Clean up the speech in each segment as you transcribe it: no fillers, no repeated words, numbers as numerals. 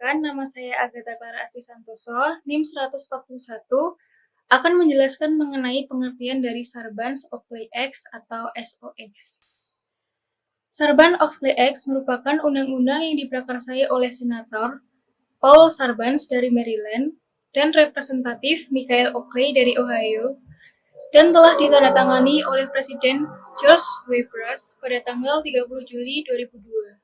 Perkenalkan, nama saya Agatha Clara Asti Santoso, NIM 141, akan menjelaskan mengenai pengertian dari Sarbanes-Oxley Act atau SOX. Sarbanes-Oxley Act merupakan undang-undang yang diprakarsai oleh Senator Paul Sarbanes dari Maryland dan Representatif Michael Oakley dari Ohio, dan telah ditandatangani oleh Presiden George W. Bush pada tanggal 30 Juli 2002.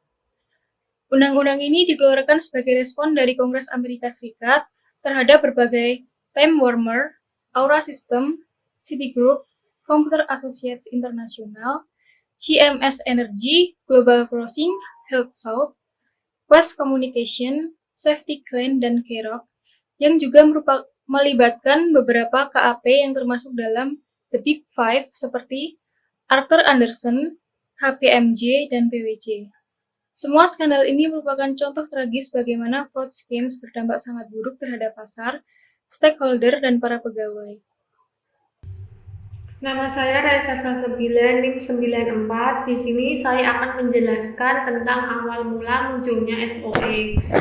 Undang-undang ini dikeluarkan sebagai respon dari Kongres Amerika Serikat terhadap berbagai Time Warner, Aura System, Citigroup, Computer Associates International, GMS Energy, Global Crossing, HealthSouth, West Communication, SafetyCline, dan Keroc, yang juga melibatkan beberapa KAP yang termasuk dalam The Big Five seperti Arthur Andersen, KPMG, dan PwC. Semua skandal ini merupakan contoh tragis bagaimana fraud schemes berdampak sangat buruk terhadap pasar, stakeholder, dan para pegawai. Nama saya Raisa Salsabila, NIM 94. Di sini saya akan menjelaskan tentang awal mula munculnya SOX.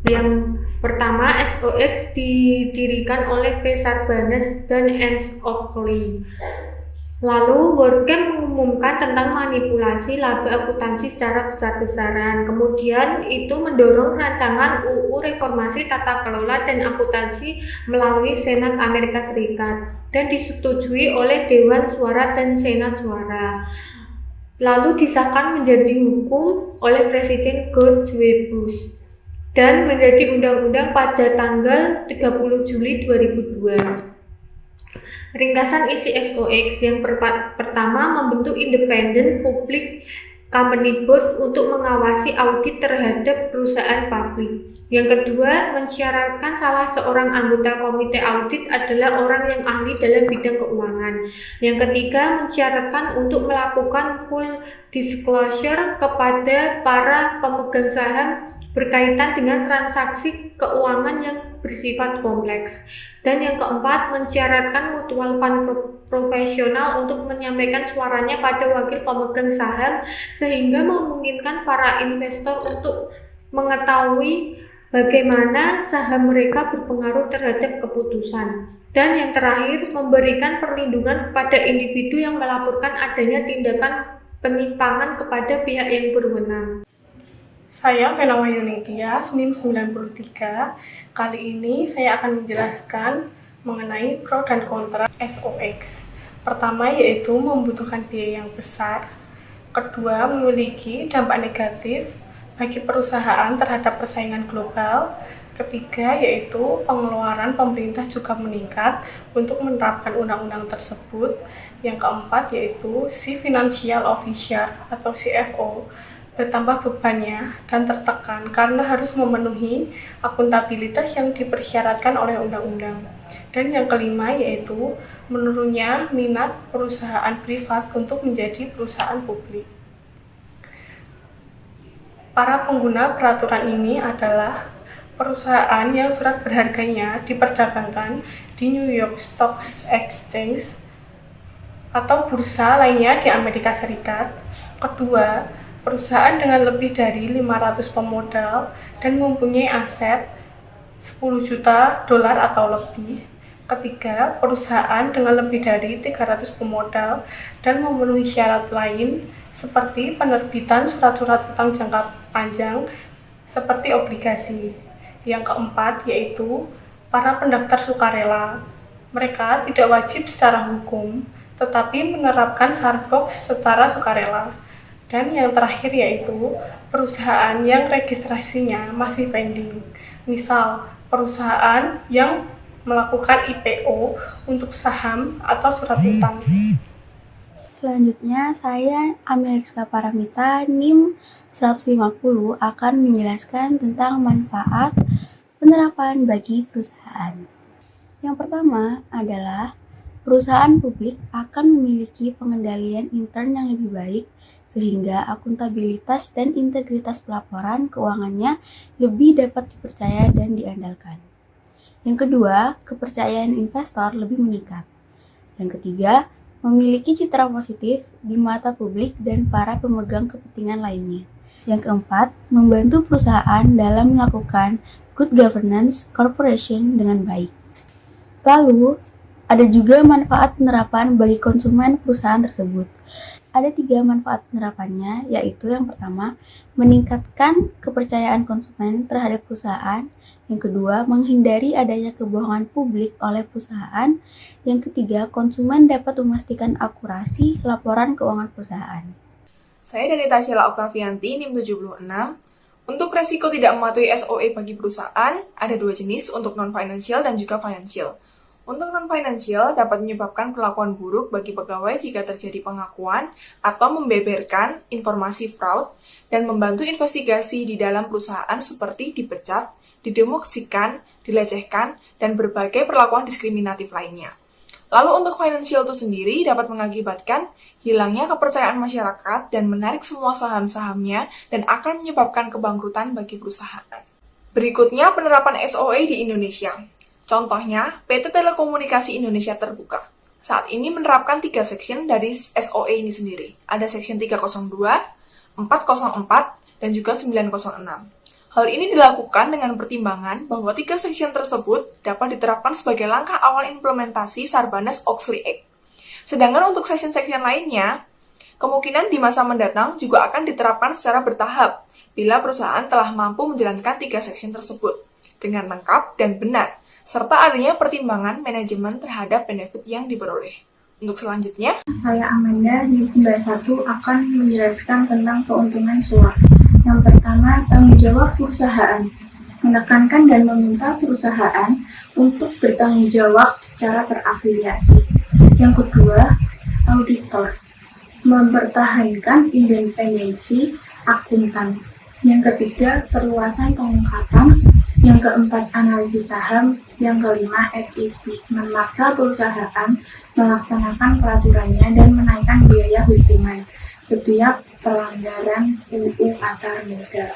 Yang pertama, SOX didirikan oleh P. Sarbanes dan M. Oakley. Lalu, WordCamp mengumumkan tentang manipulasi laba akuntansi secara besar-besaran. Kemudian, itu mendorong rancangan UU Reformasi Tata Kelola dan Akuntansi melalui Senat Amerika Serikat dan disetujui oleh Dewan Suara dan Senat Suara. Lalu disahkan menjadi hukum oleh Presiden George W. Bush dan menjadi undang-undang pada tanggal 30 Juli 2002. Ringkasan isi SOX yang pertama membentuk Independent Public Company Board untuk mengawasi audit terhadap perusahaan publik. Yang kedua, mensyaratkan salah seorang anggota komite audit adalah orang yang ahli dalam bidang keuangan. Yang ketiga, mensyaratkan untuk melakukan full disclosure kepada para pemegang saham berkaitan dengan transaksi keuangan yang bersifat kompleks. Dan yang keempat, mensyaratkan mutual fund profesional untuk menyampaikan suaranya pada wakil pemegang saham sehingga memungkinkan para investor untuk mengetahui bagaimana saham mereka berpengaruh terhadap keputusan. Dan yang terakhir, memberikan perlindungan kepada individu yang melaporkan adanya tindakan penyimpangan kepada pihak yang berwenang. Saya Menawa Yunitias, NIM 93. Kali ini saya akan menjelaskan mengenai pro dan kontra SOX. Pertama yaitu membutuhkan biaya yang besar. Kedua, memiliki dampak negatif bagi perusahaan terhadap persaingan global. Ketiga yaitu pengeluaran pemerintah juga meningkat untuk menerapkan undang-undang tersebut. Yang keempat yaitu si Financial Officer atau CFO bertambah bebannya dan tertekan karena harus memenuhi akuntabilitas yang dipersyaratkan oleh undang-undang. Dan yang kelima yaitu menurunnya minat perusahaan privat untuk menjadi perusahaan publik. Para pengguna peraturan ini adalah perusahaan yang surat berharganya diperdagangkan di New York Stock Exchange atau bursa lainnya di Amerika Serikat. Kedua, perusahaan dengan lebih dari 500 pemodal dan mempunyai aset 10 juta dolar atau lebih. Ketiga, perusahaan dengan lebih dari 300 pemodal dan memenuhi syarat lain seperti penerbitan surat-surat utang jangka panjang seperti obligasi. Yang keempat yaitu para pendaftar sukarela. Mereka tidak wajib secara hukum, tetapi menerapkan Sarbox secara sukarela. Dan yang terakhir yaitu perusahaan yang registrasinya masih pending. Misal, perusahaan yang melakukan IPO untuk saham atau surat utang. Selanjutnya, saya Amelia Paramita, NIM 150 akan menjelaskan tentang manfaat penerapan bagi perusahaan. Yang pertama adalah perusahaan publik akan memiliki pengendalian intern yang lebih baik sehingga akuntabilitas dan integritas pelaporan keuangannya lebih dapat dipercaya dan diandalkan. Yang kedua, kepercayaan investor lebih meningkat. Yang ketiga, memiliki citra positif di mata publik dan para pemegang kepentingan lainnya. Yang keempat, membantu perusahaan dalam melakukan good governance corporation dengan baik. Lalu, ada juga manfaat penerapan bagi konsumen perusahaan tersebut. Ada 3 manfaat penerapannya, yaitu yang pertama, meningkatkan kepercayaan konsumen terhadap perusahaan. Yang kedua, menghindari adanya kebohongan publik oleh perusahaan. Yang ketiga, konsumen dapat memastikan akurasi laporan keuangan perusahaan. Saya dari Tasya Oktavianti, NIM 76. Untuk resiko tidak mematuhi SOE bagi perusahaan, ada 2 jenis untuk non-financial dan juga financial. Untuk non-financial dapat menyebabkan perlakuan buruk bagi pegawai jika terjadi pengakuan atau membeberkan informasi fraud dan membantu investigasi di dalam perusahaan seperti dipecat, didemoksikan, dilecehkan, dan berbagai perlakuan diskriminatif lainnya. Lalu untuk financial itu sendiri dapat mengakibatkan hilangnya kepercayaan masyarakat dan menarik semua saham-sahamnya dan akan menyebabkan kebangkrutan bagi perusahaan. Berikutnya penerapan SOE di Indonesia. Contohnya, PT Telekomunikasi Indonesia Terbuka. Saat ini menerapkan 3 section dari SOE ini sendiri. Ada section 302, 404, dan juga 906. Hal ini dilakukan dengan pertimbangan bahwa 3 section tersebut dapat diterapkan sebagai langkah awal implementasi Sarbanes-Oxley Act. Sedangkan untuk section-section lainnya, kemungkinan di masa mendatang juga akan diterapkan secara bertahap bila perusahaan telah mampu menjalankan 3 section tersebut dengan lengkap dan benar, serta adanya pertimbangan manajemen terhadap benefit yang diperoleh. Untuk selanjutnya, Saya Amanda, NIM 91 akan menjelaskan tentang keuntungan SUA. Yang pertama, tanggung jawab perusahaan. Menekankan dan meminta perusahaan untuk bertanggung jawab secara terafiliasi. Yang kedua, auditor. Mempertahankan independensi akuntan. Yang ketiga, perluasan pengungkapan. Yang keempat, analisis saham. Yang kelima, SEC. Memaksa perusahaan melaksanakan peraturannya dan menaikkan biaya hukuman setiap pelanggaran UU Pasar Modal.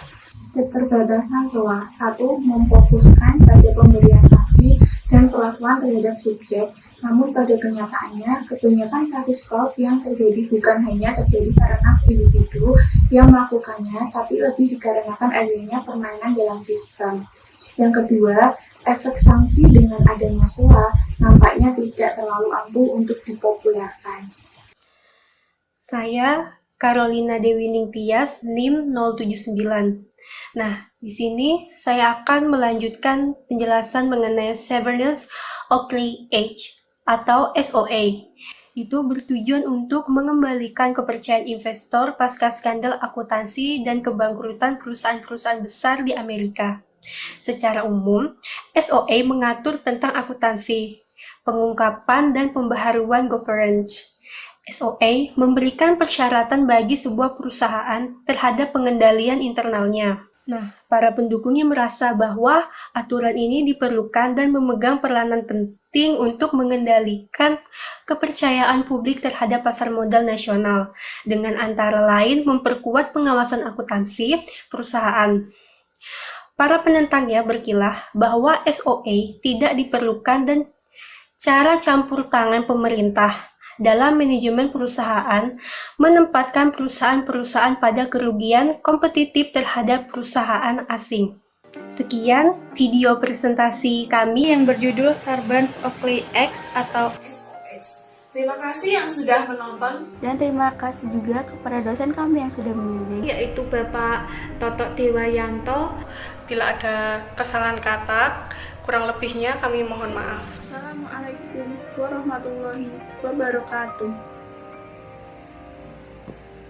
Keterbatasan SOA. 1. Memfokuskan pada pemberian sanksi dan perlakuan terhadap subjek, namun pada kenyataannya, kebanyakan kasus fraud yang terjadi bukan hanya terjadi karena individu yang melakukannya, tapi lebih dikarenakan adanya permainan dalam sistem. Yang kedua, efek sanksi dengan adanya SOA nampaknya tidak terlalu ampuh untuk dipopulerkan. Saya Carolina Dewi Ningtyas, NIM 079. Nah, di sini saya akan melanjutkan penjelasan mengenai Sarbanes-Oxley Act atau SOA. Itu bertujuan untuk mengembalikan kepercayaan investor pasca skandal akuntansi dan kebangkrutan perusahaan-perusahaan besar di Amerika. Secara umum, SOA mengatur tentang akuntansi, pengungkapan, dan pembaharuan governance. SOA memberikan persyaratan bagi sebuah perusahaan terhadap pengendalian internalnya. Nah, para pendukungnya merasa bahwa aturan ini diperlukan dan memegang peranan penting untuk mengendalikan kepercayaan publik terhadap pasar modal nasional, dengan antara lain memperkuat pengawasan akuntansi perusahaan. Para penentangnya berkilah bahwa SOA tidak diperlukan dan cara campur tangan pemerintah dalam manajemen perusahaan menempatkan perusahaan-perusahaaan pada kerugian kompetitif terhadap perusahaan asing. Sekian video presentasi kami yang berjudul Sarbanes-Oxley Act atau SOX. Terima kasih yang sudah menonton. Dan terima kasih juga kepada dosen kami yang sudah membimbing, Yaitu Bapak Totok Dewayanto. Bila ada kesalahan kata, kurang lebihnya kami mohon maaf. Assalamualaikum warahmatullahi wabarakatuh.